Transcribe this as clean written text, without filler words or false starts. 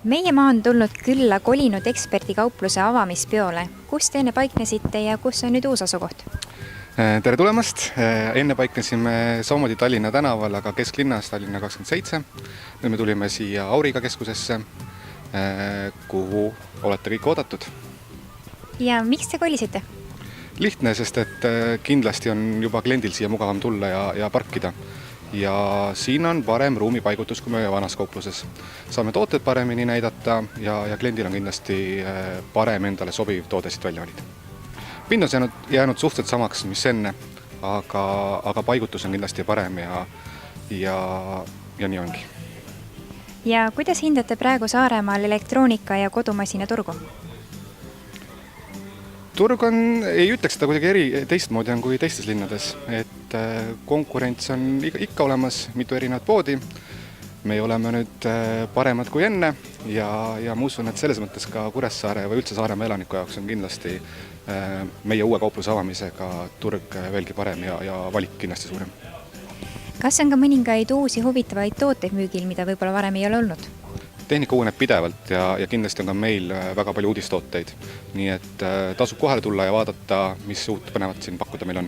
Meie maa on tulnud külla kolinud eksperdikaupluse avamispeole. Kus te enne paiknesite ja kus on nüüd uus asukoht? Tere tulemast! Enne paiknesime samamoodi Tallinna tänaval, aga kesklinnas Tallinna 27. Nüüd me tulime siia Auriga keskusesse, kuhu olete kõik oodatud. Ja miks te kolisite? Lihtne, sest et kindlasti on juba kliendil siia mugavam tulla ja parkida. Ja siin on parem ruumipaigutus kui meie vanas kaupluses. Saame tooted paremini näidata ja kliendil on kindlasti parem endale sobiv toode siit välja valida. Pind on jäänud suhteliselt samaks, mis enne, aga paigutus on kindlasti parem ja nii ongi. Ja kuidas hindate praegu Saaremaal elektroonika ja kodumasina turgu? Turg ei ütleks seda kuidagi teistmoodi on kui teistes linnades, et konkurents on ikka olemas, mitu erinevat poodi. Me oleme nüüd paremad kui enne ja ma usun, et selles mõttes ka Kuressaare või üldse Saaremaa elaniku jaoks on kindlasti meie uue kaupluse avamisega turg veelgi parem ja valik kindlasti suurem. Kas on ka mõningaid uusi huvitavaid tooteid müügil, mida võib-olla varem ei ole olnud? Tehnika uueneb pidevalt ja kindlasti on ka meil väga palju uudistooteid. Nii et tasub kohale tulla ja vaadata, mis uut põnevat siin pakkuda meil on.